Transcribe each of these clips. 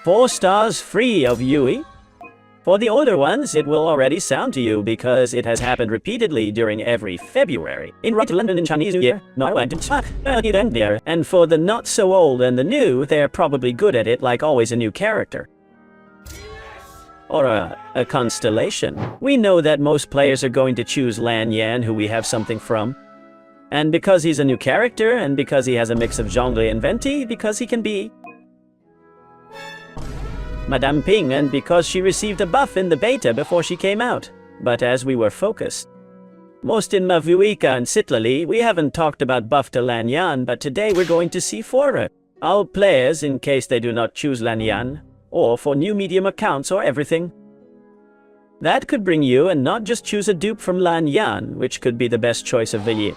4 stars free of Yui. For the older ones, it will already sound to you because it has happened repeatedly during every February. In Right to London in Chinese New Year, and for the not so old and the new, they're probably good at it like always a new character. Or a constellation. We know that most players are going to choose Lan Yan, who we have something from. And because he's a new character, and because he has a mix of Zhongli and Venti, because he can be Madame Ping, and because she received a buff in the beta before she came out. But as we were focused most in Mavuika and Citlali, we haven't talked about buff to Lan Yan, but today we're going to see for it. All players, in case they do not choose Lan Yan, or for new medium accounts or everything. That could bring you and not just choose a dupe from Lan Yan, which could be the best choice of the year.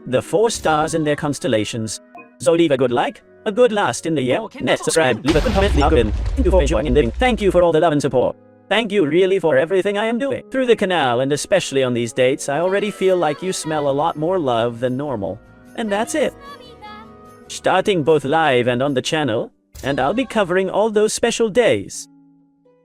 The 4 stars in their constellations. So leave a good like, a good last in the year, subscribe, leave a good comment, leave a good. Thank you for enjoying and living. Thank you for all the love and support. Thank you really for everything I am doing. Through the canal, and especially on these dates, I already feel like you smell a lot more love than normal. And that's it. Starting both live and on the channel, and I'll be covering all those special days.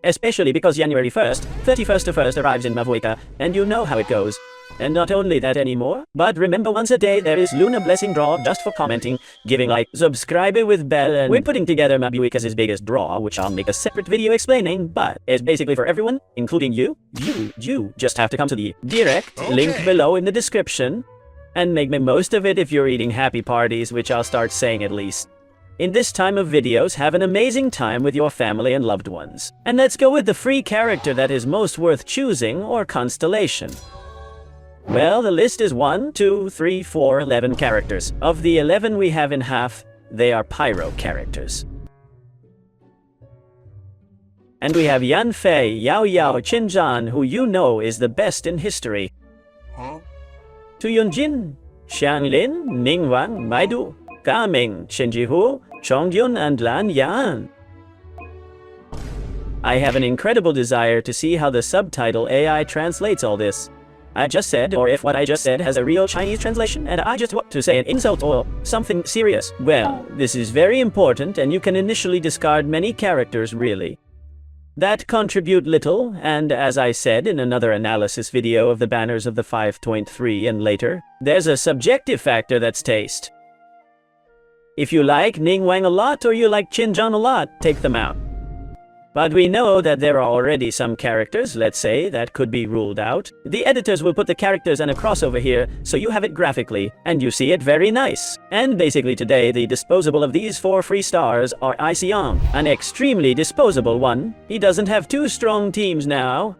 Especially because January 1st, 31st of 1st arrives in Mavuika, and you know how it goes. And not only that anymore, but remember once a day there is Luna Blessing Draw just for commenting, giving like, subscribing with bell, and we're putting together Mabuika's biggest draw, which I'll make a separate video explaining, but it's basically for everyone, including you. You just have to come to the direct link below in the description, and make the most of it if you're eating happy parties, which I'll start saying at least. In this time of videos, have an amazing time with your family and loved ones. And let's go with the free character that is most worth choosing, or constellation. Well, the list is 1, 2, 3, 4, 11 characters. Of the 11 we have in half, they are pyro characters. And we have Yan Fei, Yao Yao, Qinzhan, who you know is the best in history. Tu Yunjin, Xianglin, Ningwang, Maidu, Gaming, Shenjihu, Chongyun, and Lan Yan. I have an incredible desire to see how the subtitle AI translates all this. I just said, or if what I just said has a real Chinese translation and I just want to say an insult or something serious. Well, this is very important, and you can initially discard many characters really that contribute little, and as I said in another analysis video of the banners of the 5.3 and later, there's a subjective factor that's taste. If you like Ningwang a lot or you like Qinzhan a lot, take them out. But we know that there are already some characters, let's say, that could be ruled out. The editors will put the characters and a crossover here, so you have it graphically, and you see it very nice. And basically today, the disposable of these 4 free stars are Xiang, an extremely disposable one. He doesn't have 2 strong teams now.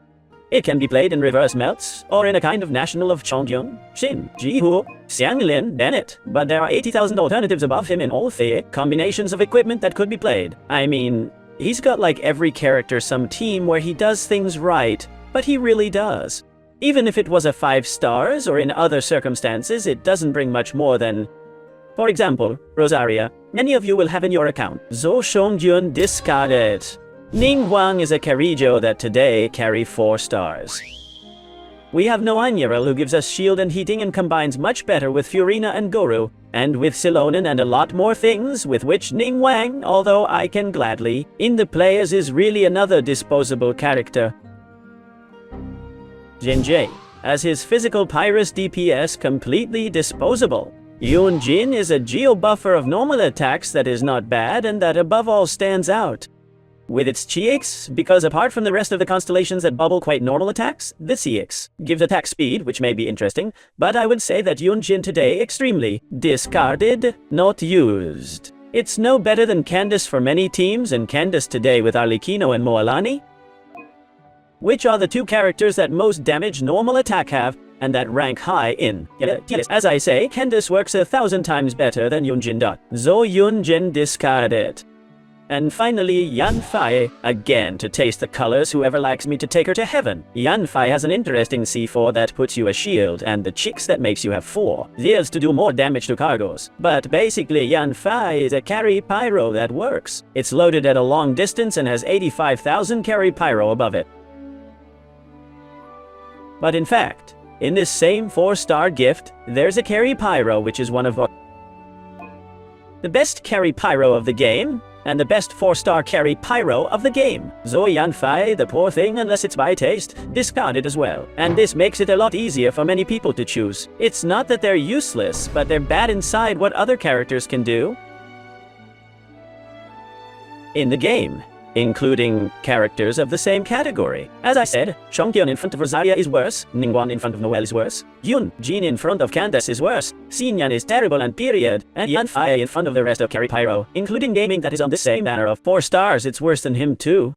It can be played in reverse melts, or in a kind of national of Chongyun, Xin, Jihu, Xianglin, Bennett. But there are 80,000 alternatives above him in all 3 combinations of equipment that could be played. I mean, he's got like every character some team where he does things right, but he really does. Even if it was a 5 stars or in other circumstances, it doesn't bring much more than, for example, Rosaria. Many of you will have in your account. Zhou Shongyun discarded. Ning Huang is a Karijo that today carry 4 stars. We have No Anyarel, who gives us shield and heating and combines much better with Furina and Goru, and with Silonen and a lot more things with which Ning Wang, although I can gladly, in the players is really another disposable character. Jin Jie, as his physical Pyrus DPS completely disposable. Yun Jin is a geo buffer of normal attacks that is not bad and that above all stands out with its CX, because apart from the rest of the constellations that bubble quite normal attacks, the CX gives attack speed, which may be interesting, but I would say that Yunjin today extremely discarded, not used. It's no better than Candace for many teams, and Candace today with Arlecchino and Moalani, which are the 2 characters that most damage normal attack have, and that rank high in. As I say, Candace works 1,000 times better than Yunjin. Zhou Yunjin discarded. And finally, Yan Fei, again to taste the colors, whoever likes me to take her to heaven. Yan Fei has an interesting C4 that puts you a shield, and the chicks that makes you have 4 years to do more damage to cargoes. But basically, Yan Fei is a carry pyro that works. It's loaded at a long distance and has 85,000 carry pyro above it. But in fact, in this same 4-star gift, there's a carry pyro which is one of the best carry pyro of the game, and the best 4-star carry pyro of the game. Zoe Yanfei, the poor thing, unless it's by taste, discarded as well. And this makes it a lot easier for many people to choose. It's not that they're useless, but they're bad inside what other characters can do in the game, including characters of the same category. As I said, Chongkyun in front of Rosaria is worse, Ningguang in front of Noelle is worse, Jin in front of Candace is worse, Xinyan is terrible and period, and Yanfei in front of the rest of Carry Pyro, including gaming that is on the same manner of 4 stars, it's worse than him too.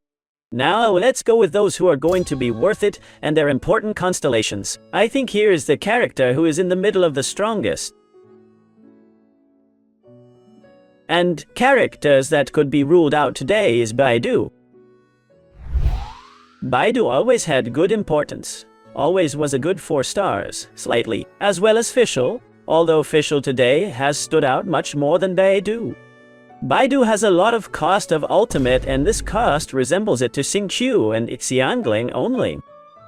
Now let's go with those who are going to be worth it and their important constellations. I think here is the character who is in the middle of the strongest. And characters that could be ruled out today is Baidu. Baidu always had good importance, always was a good 4 stars, slightly, as well as Fischl, although Fischl today has stood out much more than Baidu. Baidu has a lot of cost of ultimate, and this cost resembles it to Xingqiu and Xiangling only.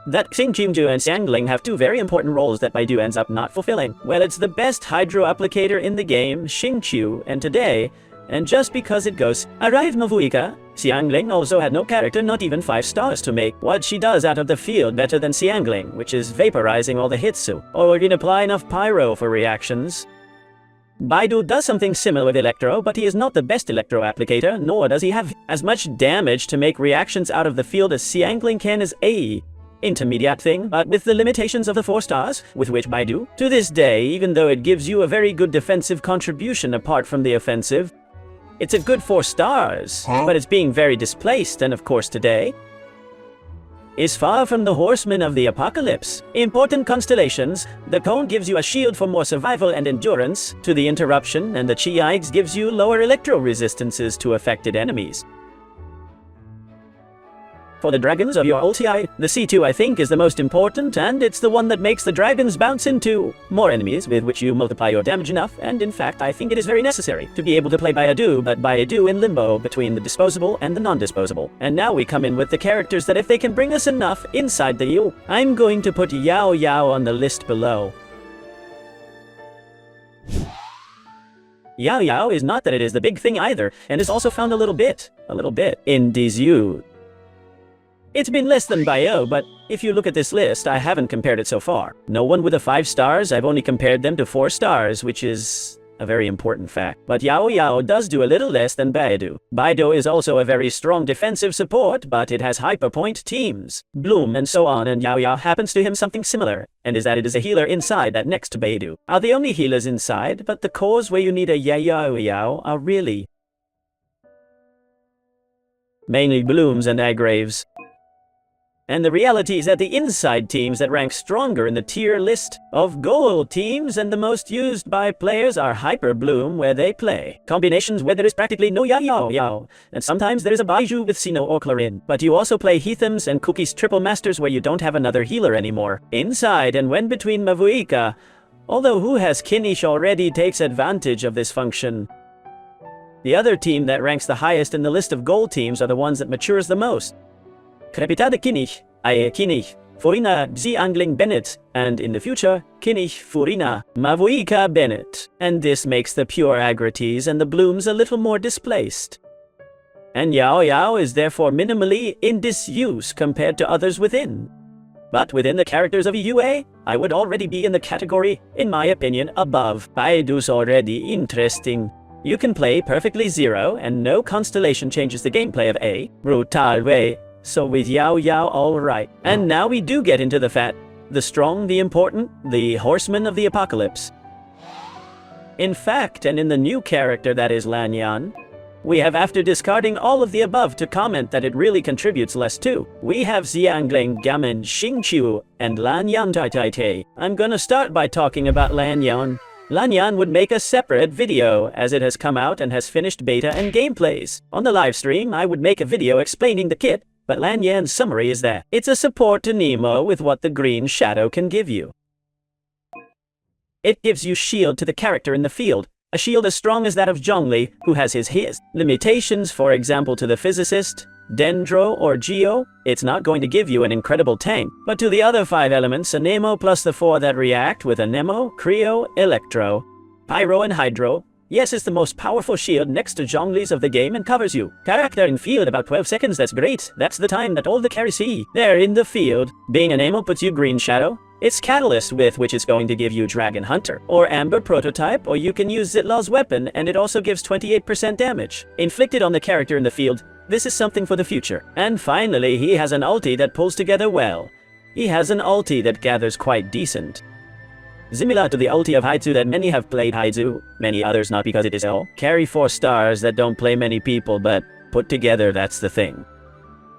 That Xingqiu and Xiangling have 2 very important roles that Baidu ends up not fulfilling. Well, it's the best hydro applicator in the game, Xingqiu, and today, and just because it goes, arrive Mavuika, Xiangling also had no character, not even 5 stars to make what she does out of the field better than Xiangling, which is vaporizing all the Hitsu, or can apply enough pyro for reactions. Baidu does something similar with Electro, but he is not the best Electro applicator, nor does he have as much damage to make reactions out of the field as Xiangling can as a intermediate thing, but with the limitations of the 4 stars, with which Baidu, to this day, even though it gives you a very good defensive contribution apart from the offensive, it's a good 4 stars, but it's being very displaced, and of course today, is far from the horsemen of the apocalypse. Important constellations, the cone gives you a shield for more survival and endurance to the interruption, and the Chi-Eigs gives you lower electro resistances to affected enemies. For the dragons of your ulti, the C2 I think is the most important, and it's the one that makes the dragons bounce into more enemies with which you multiply your damage enough, and in fact I think it is very necessary to be able to play Baidu, but Baidu in limbo between the disposable and the non-disposable. And now we come in with the characters that if they can bring us enough inside the U, I'm going to put Yao Yao on the list below. Yao Yao is not that it is the big thing either, and is also found a little bit in these U. It's been less than Bio, but if you look at this list, I haven't compared it so far. No one with a 5 stars, I've only compared them to 4 stars, which is a very important fact. But Yao Yao does do a little less than Baidu. Baidu is also a very strong defensive support, but it has hyperpoint teams, Bloom and so on, and Yao Yao happens to him something similar, and is that it is a healer inside that next to Baidu are the only healers inside, but the cores where you need a Yao Yao are really mainly Blooms and Agraves. And the reality is that the inside teams that rank stronger in the tier list of gold teams and the most used by players are Hyper Bloom, where they play combinations where there is practically no Yao Yao, and sometimes there is a Baiju with Sino or Clarin. But you also play Heathams and Cookie's Triple Masters where you don't have another healer anymore. Inside and when between Mavuika, although who has Kinish already takes advantage of this function. The other team that ranks the highest in the list of gold teams are the ones that matures the most. Crepitada Kinish, Ae Kinish, Furina Xiangling Bennett, and in the future, Kinish Furina Mavuika Bennett. And this makes the pure Agrites and the Blooms a little more displaced. And Yao Yao is therefore minimally in disuse compared to others within. But within the characters of UA, I would already be in the category, in my opinion, above. Baidu's already interesting. You can play perfectly zero, and no constellation changes the gameplay of a brutal way. So with Yao Yao, alright. And now we do get into the fat, the strong, the important, the horseman of the apocalypse. In fact, and in the new character that is Lanyan, we have, after discarding all of the above to comment that it really contributes less to, we have Xiangling, Gamin, Xingqiu, and Lanyan Tai. I'm gonna start by talking about Lanyan. Lanyan would make a separate video, as it has come out and has finished beta and gameplays. On the live stream, I would make a video explaining the kit, but Lanyan's summary is that it's a support to Nemo with what the green shadow can give you. It gives you shield to the character in the field, a shield as strong as that of Zhongli, who has his limitations, for example to the physicist, Dendro or Geo. It's not going to give you an incredible tank, but to the other 5 elements, a Nemo plus the 4 that react with a Nemo, Creo, Electro, Pyro and Hydro, Yes, it's the most powerful shield next to Zhongli's of the game and covers you. Character in field about 12 seconds, that's great. That's the time that all the carries see. They're in the field. Being an Amo puts you green shadow. It's Catalyst with which is going to give you Dragon Hunter, or Amber Prototype, or you can use Zitlaw's weapon and it also gives 28% damage. Inflicted on the character in the field, this is something for the future. And finally, he has an ulti that pulls together well. He has an ulti that gathers quite decent. Similar to the ulti of Haizu that many have played Haizu, many others not because it is all. Carry 4 stars that don't play many people, but put together that's the thing.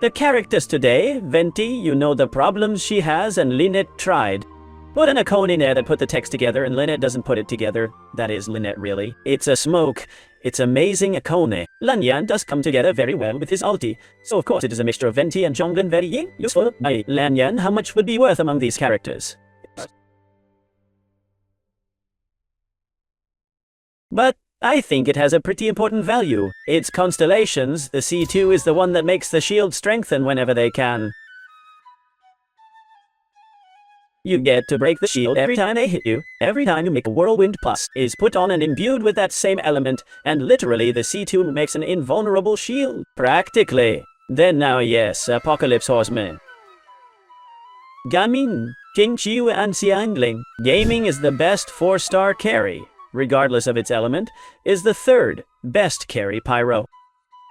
The characters today, Venti, you know the problems she has, and Lynette tried. Put an Akone in there that put the text together and Lynette doesn't put it together. That is Lynette really. It's a smoke. It's amazing Akone. Lanyan does come together very well with his ulti. So of course it is a mixture of Venti and Zhonglin very useful. Lanyan, how much would be worth among these characters? But I think it has a pretty important value. It's constellations. The C2 is the one that makes the shield strengthen whenever they can. You get to break the shield every time they hit you. Every time you make a Whirlwind Plus is put on and imbued with that same element, and literally the C2 makes an invulnerable shield. Practically. Then now yes, Apocalypse Horseman. Gamin, Qingqiu and Xiangling. Gaming is the best 4-star carry, regardless of its element, is the 3rd best carry pyro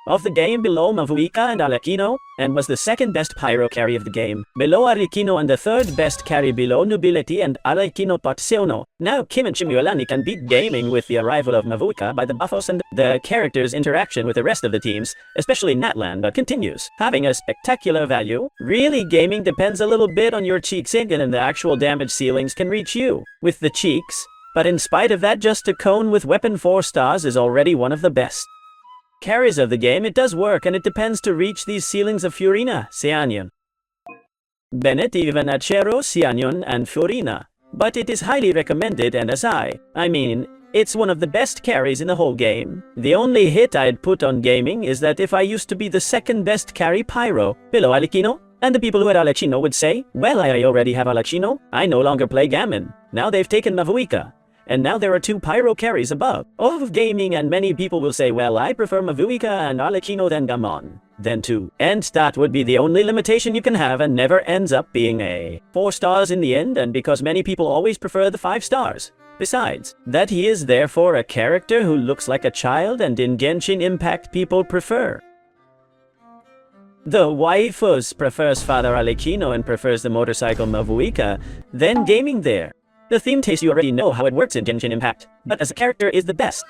of the game below Mavuika and Arlecchino, and was the 2nd best pyro carry of the game, below Arlecchino, and the 3rd best carry below Nobility and Arlecchino Patsiono. Now Kim and Chimuelani can beat gaming with the arrival of Mavuika by the buffos and the character's interaction with the rest of the teams, especially NATLAN, but continues having a spectacular value. Really, gaming depends a little bit on your cheeks again, and the actual damage ceilings can reach you with the cheeks. But in spite of that, just a cone with weapon 4 stars is already one of the best carries of the game. It does work, and it depends to reach these ceilings of Furina, Seanyon, Bennett, Ivanachero, Seanyon, and Furina. But it is highly recommended, and as I mean, it's one of the best carries in the whole game. The only hit I'd put on gaming is that if I used to be the 2nd best carry pyro, below Arlecchino, and the people who had Arlecchino would say, well, I already have Arlecchino, I no longer play Gammon. Now they've taken Mavuika. And now there are 2 pyro carries above of gaming, and many people will say, well, I prefer Mavuika and Arlecchino than Gamon. Then 2. And that would be the only limitation you can have, and never ends up being a 4 stars in the end, and because many people always prefer the 5 stars. Besides, that he is therefore a character who looks like a child, and in Genshin Impact people prefer. The waifus prefers Father Arlecchino and prefers the motorcycle Mavuika, then gaming there. The theme taste, you already know how it works in Genshin Impact, but as a character is the best.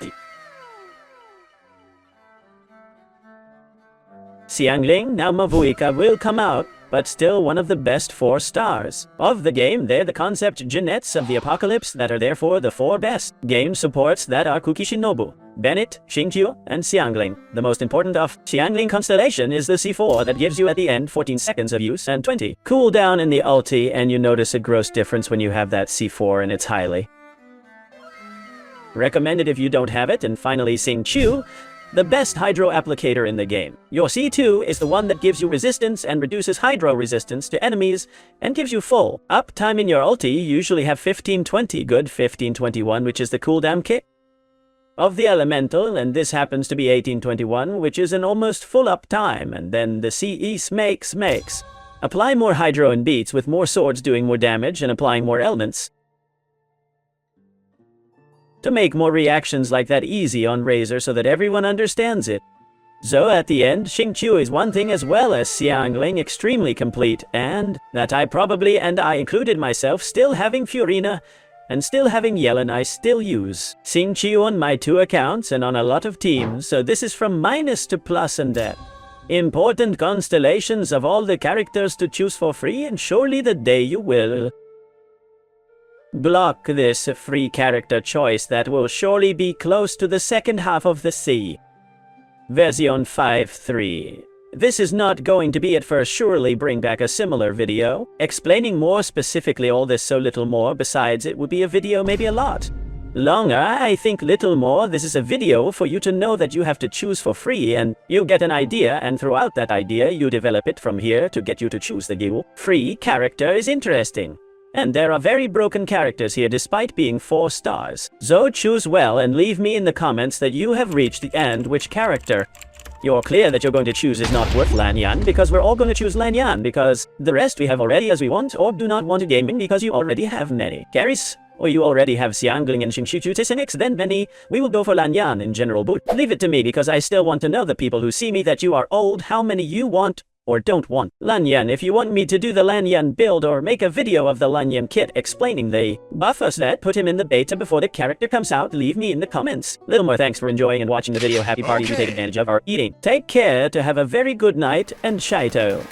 Xiangling, now Mavuika will come out, but still one of the best 4 stars of the game. They're the concept Jeanettes of the Apocalypse that are therefore the 4 best game supports that are Kukishinobu, Bennett, Xingqiu, and Xiangling. The most important of Xiangling constellation is the C4 that gives you at the end 14 seconds of use and 20 cooldown in the ulti, and you notice a gross difference when you have that C4, and it's highly recommended if you don't have it. And finally, Xingqiu, the best hydro applicator in the game. Your C2 is the one that gives you resistance and reduces hydro resistance to enemies and gives you full uptime in your ulti. You usually have 15-20, good 15-21, which is the cooldown kick of the elemental, and this happens to be 18-21, which is an almost full uptime. And then the CE makes. Apply more hydro and beats with more swords doing more damage and applying more elements to make more reactions like that easy on Razor so that everyone understands it. So at the end, Xingqiu is one thing as well as Xiangling extremely complete, and that I included myself, still having Furina and still having Yellen, I still use Xingqiu on my 2 accounts and on a lot of teams, so this is from minus to plus, and that important constellations of all the characters to choose for free, and surely the day you will block this free character choice that will surely be close to the 2nd half of the C. Version 5.3. This is not going to be at first, surely bring back a similar video, explaining more specifically all this so little more. Besides, it would be a video maybe a lot longer. I think little more. This is a video for you to know that you have to choose for free, and you get an idea, and throughout that idea you develop it from here to get you to choose the new free character is interesting. And there are very broken characters here despite being 4 stars. So choose well and leave me in the comments that you have reached the end which character you're clear that you're going to choose is not worth Lanyan, because we're all going to choose Lanyan because the rest we have already as we want or do not want to gaming because you already have many. Carries? Or you already have Xiangling and Xingqiu Tisinix, then many, we will go for Lanyan in general, but leave it to me because I still want to know the people who see me that you are old how many you want or don't want. Lanyan, if you want me to do the Lanyan build or make a video of the Lanyan kit explaining the buffers that put him in the beta before the character comes out, leave me in the comments. Little more thanks for enjoying and watching the video. Happy parties you take advantage of our eating. Take care to have a very good night and Shaito.